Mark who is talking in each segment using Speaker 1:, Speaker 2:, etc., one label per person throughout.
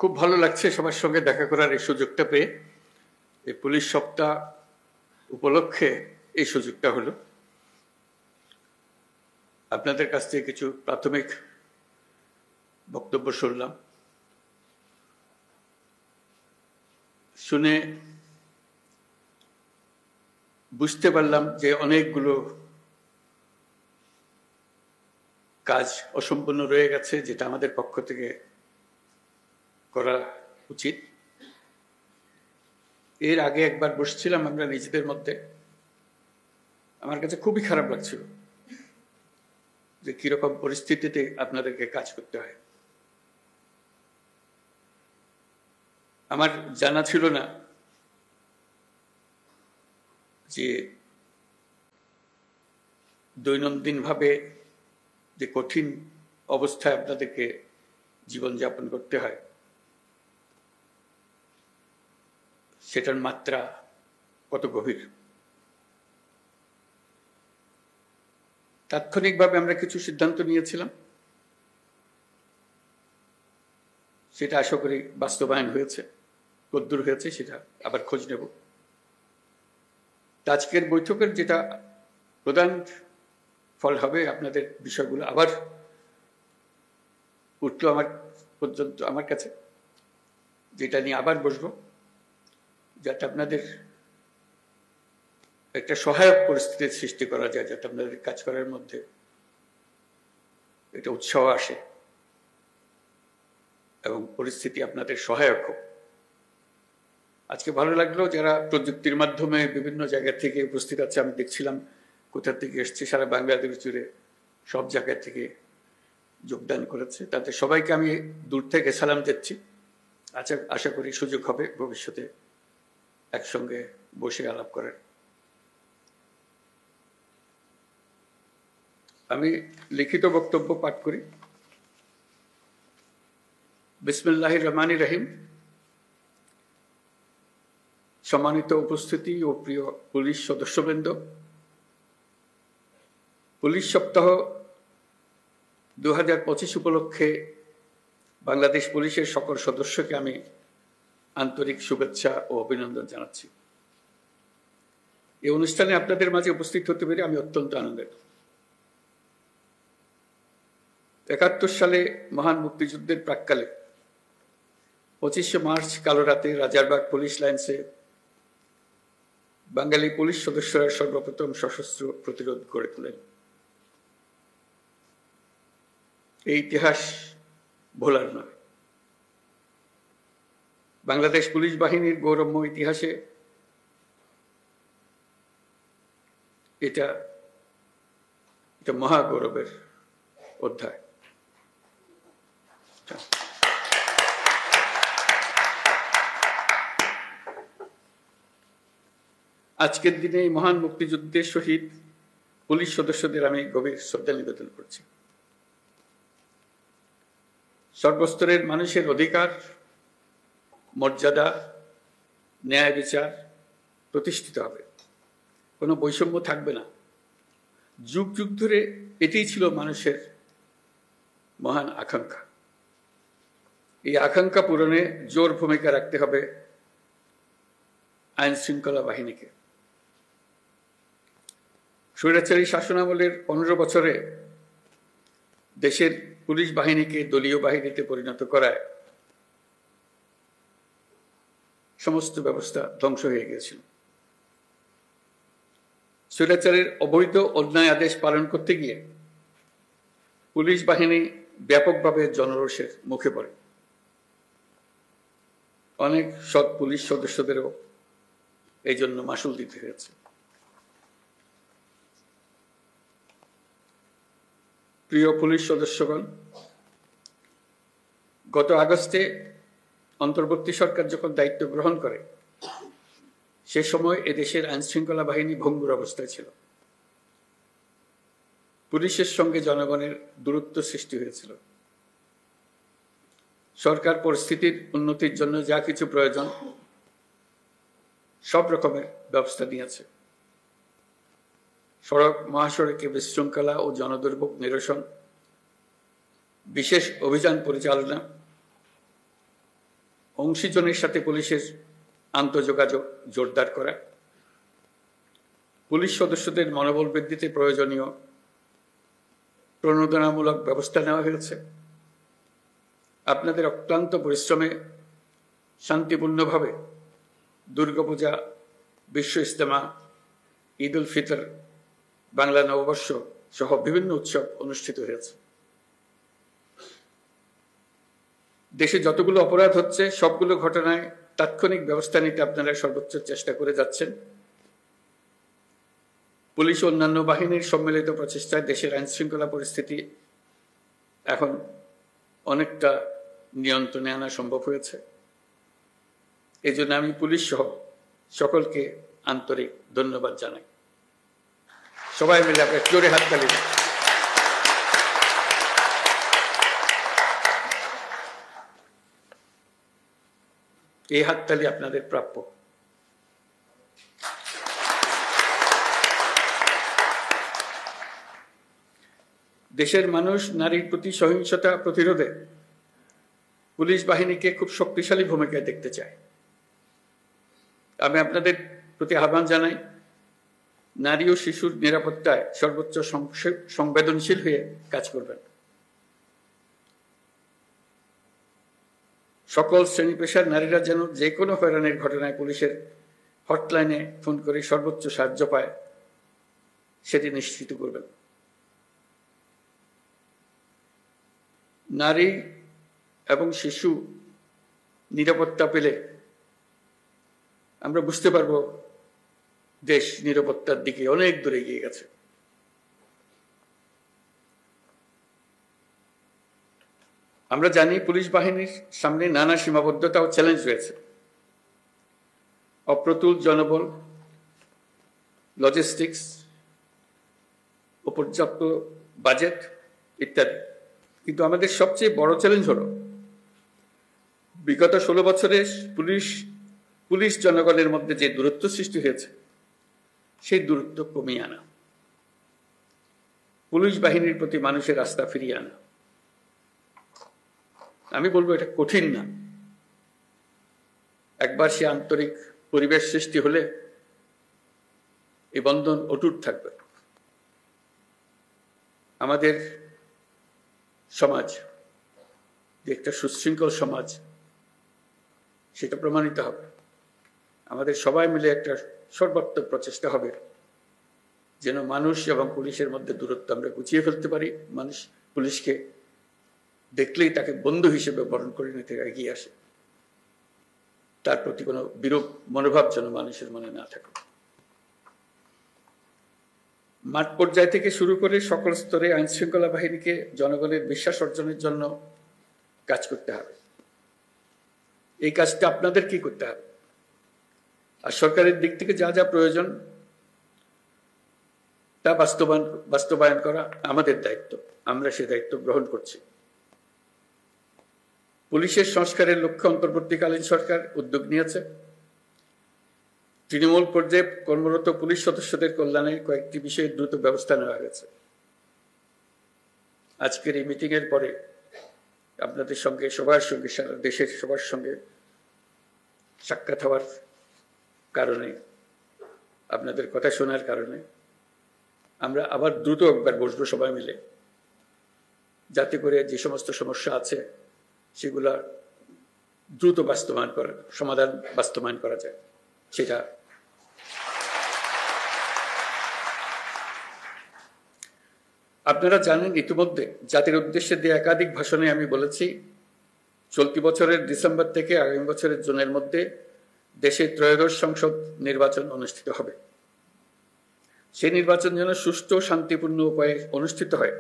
Speaker 1: খুব ভালো লাগছে সবার সঙ্গে দেখা করার এই সুযোগটা পেয়ে। এই পুলিশ সপ্তাহ উপলক্ষে এই সুযোগটা হলো। আপনাদের কাছ থেকে কিছু প্রাথমিক বক্তব্য শুনলাম, শুনে বুঝতে পারলাম যে অনেকগুলো কাজ অসম্পূর্ণ রয়ে গেছে, যেটা আমাদের পক্ষ থেকে করা উচিত। এর আগে একবার বসছিলাম আমরা নিজেদের মধ্যে, আমার কাছে খুবই খারাপ লাগছিল যে কিরকম পরিস্থিতিতে আপনাদেরকে কাজ করতে হয়। আমার জানা ছিল না যে দৈনন্দিনভাবে যে কঠিন অবস্থায় আপনাদেরকে জীবনযাপন করতে হয়, সেটার মাত্রা কত গভীর। তাৎক্ষণিকভাবে আমরা কিছু সিদ্ধান্ত নিয়েছিলাম, সেটা আশা করি বাস্তবায়ন হয়েছে। কদ্দূর হয়েছে সেটা আবার খোঁজ নেব। আজকের বৈঠকের যেটা প্রধান ফল হবে, আপনাদের বিষয়গুলো আবার উঠলো আমার কাছে, যেটা নিয়ে আবার বসবো, যাতে আপনাদের একটা সহায়ক পরিস্থিতির সৃষ্টি করা যায়, যাতে আপনাদের কাজ করার মধ্যে একটা উৎসাহ আসে এবং পরিস্থিতি আপনাদের সহায়ক হোক। আজকে ভালো লাগলো যারা প্রযুক্তির মাধ্যমে বিভিন্ন জায়গা থেকে উপস্থিত আছে। আমি দেখছিলাম কোথা থেকে এসছে, সারা বাংলাদেশ জুড়ে সব জায়গা থেকে যোগদান করেছে। তাদের সবাইকে আমি দূর থেকে সালাম দিচ্ছি। আশা করি সুযোগ হবে ভবিষ্যতে একসঙ্গে বসে আলাপ করার। আমি লিখিত বক্তব্য পাঠ করি। বিসমিল্লাহির রহমানির রহিম। সম্মানিত উপস্থিতি ও প্রিয় পুলিশ সদস্যবৃন্দ, পুলিশ সপ্তাহ 2025 উপলক্ষে বাংলাদেশ পুলিশের সকল সদস্যকে আমি আন্তরিক শুভেচ্ছা ও অভিনন্দন জানাচ্ছি। এই অনুষ্ঠানে আপনাদের মাঝে উপস্থিত হতে পেরে আমি অত্যন্ত আনন্দিত। 71 সালে মহান মুক্তিযুদ্ধের প্রাক্কালে 25শে মার্চ কালো রাতে রাজারবাগ পুলিশ লাইন্সে বাঙালি পুলিশ সদস্যরা সর্বপ্রথম সশস্ত্র প্রতিরোধ গড়ে তোলেন। এই ইতিহাস ভোলার নয়। বাংলাদেশ পুলিশ বাহিনীর গৌরবময় ইতিহাসে এটা মহা গৌরবের অধ্যায়। আজকের দিনে এই মহান মুক্তিযুদ্ধের শহীদ পুলিশ সদস্যদের আমি গভীর শ্রদ্ধা নিবেদন করছি। সর্বস্তরের মানুষের অধিকার, মর্যাদা, ন্যায় বিচার প্রতিষ্ঠিত হবে, কোনো বৈষম্য থাকবে না। যুগ যুগ ধরে এটাই ছিল মানুষের মহান আকাঙ্ক্ষা। এই আকাঙ্ক্ষা পূরণে জোর ভূমিকা রাখতে হবে আইন শৃঙ্খলা বাহিনীকে। স্বৈরাচারী শাসনামলের 15 বছরে দেশের পুলিশ বাহিনীকে দলীয় বাহিনীতে পরিণত করায় সমস্ত ব্যবস্থা ধ্বংস হয়ে গিয়েছিল। স্বৈরাচারের অবৈধ অন্যায় আদেশ পালন করতে গিয়ে পুলিশ বাহিনী ব্যাপকভাবে জনরোষের মুখে পড়ে। অনেক সৎ পুলিশ সদস্যদেরও এই জন্য মাশুল দিতে হয়েছে। প্রিয় পুলিশ সদস্যগণ, গত আগস্টে অন্তর্বর্তী সরকার যখন দায়িত্ব গ্রহণ করে, সে সময় এদেশের আইন শৃঙ্খলা বাহিনী ভঙ্গুর অবস্থায় ছিল। পুলিশের সঙ্গে জনগণের দূরত্ব সৃষ্টি হয়েছিল। সরকার পরিস্থিতির উন্নতির জন্য যা কিছু প্রয়োজন সব রকমের ব্যবস্থা নিয়েছে। সড়ক মহাসড়কে বিশৃঙ্খলা ও জনদুর্ভোগ নিরসন, বিশেষ অভিযান পরিচালনা, অংশীজনের সাথে পুলিশের আন্তঃযোগাযোগ জোরদার করা, পুলিশ সদস্যদের মনোবল বৃদ্ধিতে প্রয়োজনীয় প্রণোদনামূলক ব্যবস্থা নেওয়া হয়েছে। আপনাদের অক্লান্ত পরিশ্রমে শান্তিপূর্ণভাবে দুর্গাপূজা, বিশ্ব ইজতেমা, ঈদ উল ফিতর, বাংলা নববর্ষ সহ বিভিন্ন উৎসব অনুষ্ঠিত হয়েছে। দেশে যতগুলো অপরাধ হচ্ছে সবগুলো ঘটনায় তাৎক্ষণিক ব্যবস্থা নিতে আপনারা সর্বোচ্চ চেষ্টা করে যাচ্ছেন। পুলিশ ও অন্যান্য বাহিনীর সম্মিলিত প্রচেষ্টায় দেশের আইন শৃঙ্খলা পরিস্থিতি এখন অনেকটা নিয়ন্ত্রণে আনা সম্ভব হয়েছে। এই জন্য আমি পুলিশ সহ সকলকে আন্তরিক ধন্যবাদ জানাই। সবাই মিলে আপনার জোরে হাততালি দিন। এই হাততালি আপনাদের প্রাপ্য। দেশের মানুষ নারীর প্রতি সহিংসতা প্রতিরোধে পুলিশ বাহিনীকে খুব শক্তিশালী ভূমিকায় দেখতে চায়। আমি আপনাদের প্রতি আহ্বান জানাই, নারী ও শিশুর নিরাপত্তায় সর্বোচ্চ সংবেদনশীল হয়ে কাজ করবেন। সকল শ্রেণী পেশার নারীরা যেন যে কোনো হয়রানির ঘটনায় পুলিশের হটলাইনে ফোন করে সর্বোচ্চ সাহায্য পায়, সেটি নিশ্চিত করবেন। নারী এবং শিশু নিরাপত্তা পেলে আমরা বুঝতে পারবো দেশ নিরাপত্তার দিকে অনেক দূরে এগিয়ে গেছে। আমরা জানি পুলিশ বাহিনীর সামনে নানা সীমাবদ্ধতা ও চ্যালেঞ্জ রয়েছে। অপ্রতুল জনবল, লজিস্টিক্স ও পর্যাপ্ত বাজেট ইত্যাদি। কিন্তু আমাদের সবচেয়ে বড় চ্যালেঞ্জ হলো বিগত 16 বছরে পুলিশ জনগণের মধ্যে যে দূরত্ব সৃষ্টি হয়েছে সেই দূরত্ব কমিয়ে আনা, পুলিশ বাহিনীর প্রতি মানুষের আস্থা ফিরিয়ে আনা। আমি বলবো এটা কঠিন না। একবার সে আন্তরিক পরিবেশ সৃষ্টি হলে এই বন্ধন অটুট থাকবে। আমাদের সমাজ যে একটা সুশৃঙ্খল সমাজ, সেটা প্রমাণিত হবে। আমাদের সবাই মিলে একটা সর্বাত্মক প্রচেষ্টা হবে যেন মানুষ এবং পুলিশের মধ্যে দূরত্ব আমরা গুছিয়ে ফেলতে পারি। মানুষ পুলিশকে দেখলেই তাকে বন্ধু হিসেবে বরণ করে নিতে এগিয়ে আসে। তার প্রতি কোনো বিরূপ মনোভাব যেন মানুষের মনে না থাকে। মাঠ পর্যায় থেকে শুরু করে সকল স্তরে আইন শৃঙ্খলা বাহিনীকে জনগণের বিশ্বাস অর্জনের জন্য কাজ করতে হবে। এই কাজটা আপনাদের কি করতে হবে, আর সরকারের দিক থেকে যা যা প্রয়োজন তা বাস্তবায়ন করা আমাদের দায়িত্ব। আমরা সে দায়িত্ব গ্রহণ করছি। পুলিশের সংস্কারের লক্ষ্যে অন্তর্বর্তীকালীন সরকার উদ্যোগ নিয়েছে। তৃণমূল পর্যায়ে কর্মরত পুলিশ সদস্যদের কল্যাণে কয়েকটি বিষয়ে দ্রুত ব্যবস্থা নেওয়া হয়েছে। আজকের এই মিটিং এর পরে আপনাদের সঙ্গে, সবার সঙ্গে, সারা দেশের সবার সঙ্গে সাক্ষাৎ হওয়ার কারণে, আপনাদের কথা শোনার কারণে আমরা আবার দ্রুত একবার বসবো সবাই মিলে, যাতে করে যে সমস্ত সমস্যা আছে সেগুলা দ্রুত সমাধান বাস্তবায়ন করা যায়। সেটা আপনারা জানেন, ইতিমধ্যে জাতির উদ্দেশ্যে দিয়ে একাধিক ভাষণে আমি বলেছি, চলতি বছরের ডিসেম্বর থেকে আগামী বছরের জুনের মধ্যে দেশে ত্রয়োদশ সংসদ নির্বাচন অনুষ্ঠিত হবে। সেই নির্বাচন যেন সুষ্ঠু শান্তিপূর্ণ উপায়ে অনুষ্ঠিত হয়,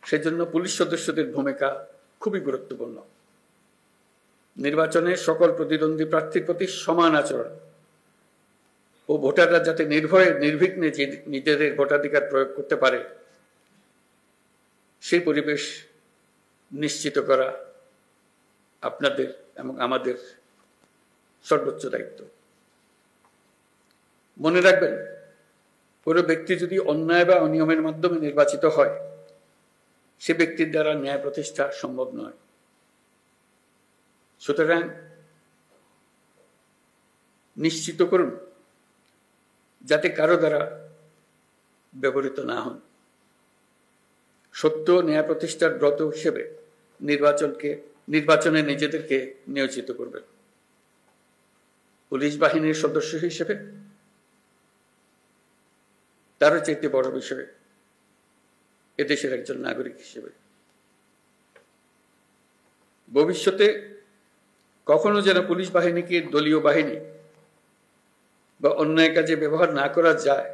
Speaker 1: সেজন্য পুলিশ সদস্যদের ভূমিকা খুবই গুরুত্বপূর্ণ। নির্বাচনে সকল প্রতিদ্বন্দ্বী প্রার্থীর প্রতি সমান আচরণ ও ভোটাররা যাতে নির্বিঘ্নে নিজেদের ভোটাধিকার প্রয়োগ করতে পারে, সেই পরিবেশ নিশ্চিত করা আপনাদের এবং আমাদের সর্বোচ্চ দায়িত্ব। মনে রাখবেন, কোনো ব্যক্তি যদি অন্যায় বা অনিয়মের মাধ্যমে নির্বাচিত হয়, সে ব্যক্তির দ্বারা ন্যায় প্রতিষ্ঠা সম্ভব নয়। সুতরাং নিশ্চিত করুন যাতে কারো দ্বারা ব্যবহৃত না হন। সত্য ন্যায় প্রতিষ্ঠার ব্রত হিসেবে নির্বাচনে নিজেদেরকে নিয়োজিত করবেন। পুলিশ বাহিনীর সদস্য হিসেবে তারও চাইতে বড় বিষয় এদেশের একজন নাগরিক হিসেবে ভবিষ্যতে কখনো যেন পুলিশ বাহিনীকে দলীয় বাহিনী বা অন্যায় কাজে ব্যবহার না করা যায়,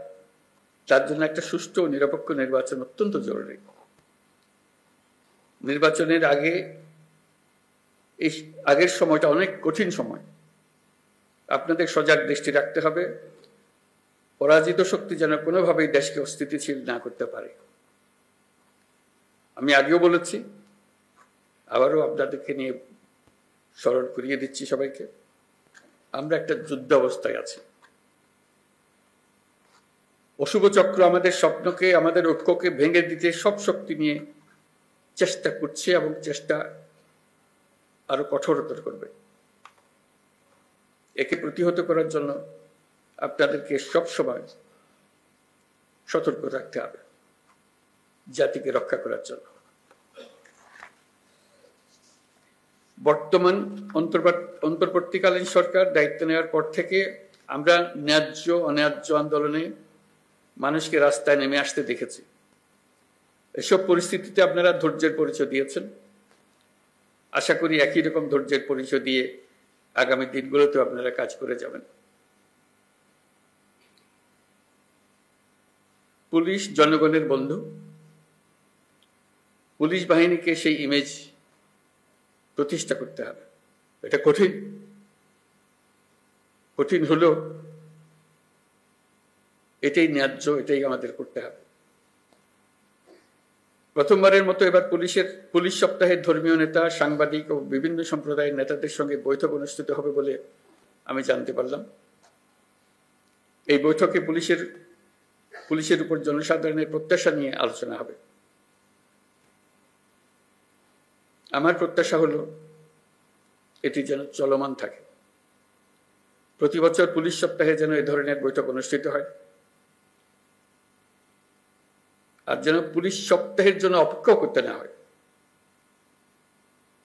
Speaker 1: তার জন্য একটা সুষ্ঠু ও নিরপেক্ষ নির্বাচন অত্যন্ত জরুরি। নির্বাচনের আগের সময়টা অনেক কঠিন সময়। আপনাদের সজাগ দৃষ্টি রাখতে হবে পরাজিত শক্তি যেন কোনোভাবেই দেশকে অস্থিতিশীল না করতে পারে। আমি আগেও বলেছি, আবারও আপনাদেরকে নিয়ে স্মরণ করিয়ে দিচ্ছি সবাইকে, আমরা একটা যুদ্ধ অবস্থায় আছি। অশুভ চক্র আমাদের স্বপ্নকে, আমাদের ঐক্যকে ভেঙে দিতে সব শক্তি নিয়ে চেষ্টা করছে এবং চেষ্টা আরো কঠোরতর করবে। একে প্রতিহত করার জন্য আপনাদেরকে সবসময় সতর্ক থাকতে হবে, জাতিকে রক্ষা করার জন্য। বর্তমান অন্তর্বর্তীকালীন সরকার দায়িত্ব নেওয়ার পর থেকে আমরা ন্যায্য অন্যায্য আন্দোলনে মানুষকে রাস্তায় নেমে আসতে দেখেছি। এসব পরিস্থিতিতে আপনারা ধৈর্যের পরিচয় দিয়েছেন। আশা করি একই রকম ধৈর্যের পরিচয় দিয়ে আগামী দিনগুলোতে আপনারা কাজ করে যাবেন। পুলিশ জনগণের বন্ধু। পুলিশ বাহিনীকে সেই ইমেজ প্রতিষ্ঠা করতে হবে। এটা কঠিন হলেও এটাই ন্যায্য, এটাই আমাদের করতে হবে। প্রথমবারের মতো এবার পুলিশ সপ্তাহের ধর্মীয় নেতা, সাংবাদিক ও বিভিন্ন সম্প্রদায়ের নেতাদের সঙ্গে বৈঠক অনুষ্ঠিত হবে বলে আমি জানতে পারলাম। এই বৈঠকে পুলিশের উপর জনসাধারণের প্রত্যাশা নিয়ে আলোচনা হবে। আমার প্রত্যাশা হলো এটি যেন চলমান থাকে। প্রতি বছর পুলিশ সপ্তাহে যেন এই ধরনের বৈঠক অনুষ্ঠিত হয়, আর যেন পুলিশ সপ্তাহের জন্য অপেক্ষা করতে না হয়।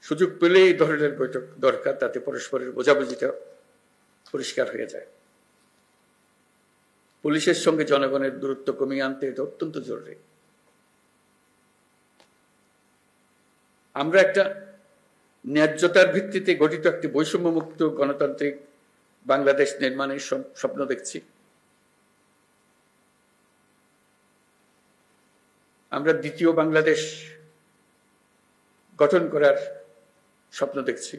Speaker 1: সুযোগ পেলে এই ধরনের বৈঠক দরকার, তাতে পরস্পরের বোঝাবুঝিটা পরিষ্কার হয়ে যায়। পুলিশের সঙ্গে জনগণের দূরত্ব কমিয়ে আনতে এটা অত্যন্ত জরুরি। আমরা একটা ন্যায্যতার ভিত্তিতে গঠিত একটি বৈষম্যমুক্ত গণতান্ত্রিক বাংলাদেশ নির্মাণের স্বপ্ন দেখছি। আমরা দ্বিতীয় বাংলাদেশ গঠন করার স্বপ্ন দেখছি।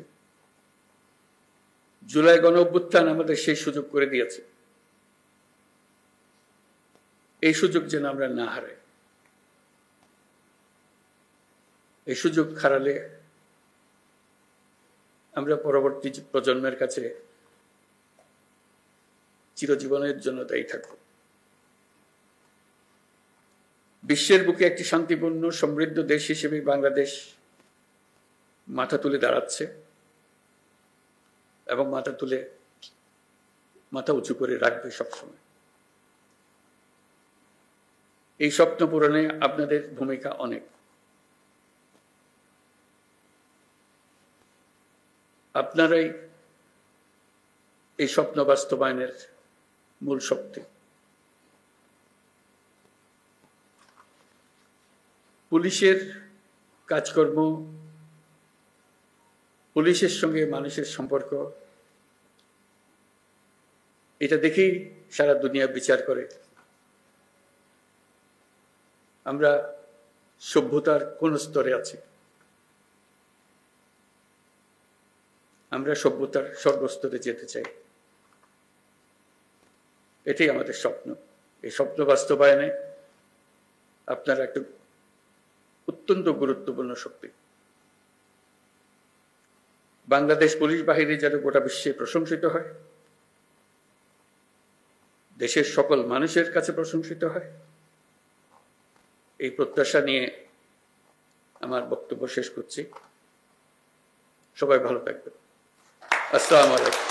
Speaker 1: জুলাই গণ অভ্যুত্থান আমাদের সেই সুযোগ করে দিয়েছে। এই সুযোগ যেন আমরা না হারাই। এই সুযোগ হারালে আমরা পরবর্তী প্রজন্মের কাছে চিরজীবনের জন্য দায়ী থাকব। বিশ্বের বুকে একটি শান্তিপূর্ণ সমৃদ্ধ দেশ হিসেবে বাংলাদেশ মাথা তুলে দাঁড়াচ্ছে এবং মাথা উঁচু করে রাখবে সবসময়। এই স্বপ্ন পূরণে আপনাদের ভূমিকা অনেক। আপনারাই এই স্বপ্ন বাস্তবায়নের মূল শক্তি। পুলিশের কাজকর্ম, পুলিশের সঙ্গে মানুষের সম্পর্ক, এটা দেখেই সারা দুনিয়া বিচার করে আমরা সভ্যতার কোন স্তরে আছি। আমরা সভ্যতার সর্বস্তরে যেতে চাই। এটাই আমাদের স্বপ্ন। এই স্বপ্ন বাস্তবায়নে আপনারা একটা অত্যন্ত গুরুত্বপূর্ণ শক্তি। বাংলাদেশ পুলিশ বাহিনী যেন গোটা বিশ্বে প্রশংসিত হয়, দেশের সকল মানুষের কাছে প্রশংসিত হয়, এই প্রত্যাশা নিয়ে আমার বক্তব্য শেষ করছি। সবাই ভালো থাকবেন। আসসালামু আলাইকুম।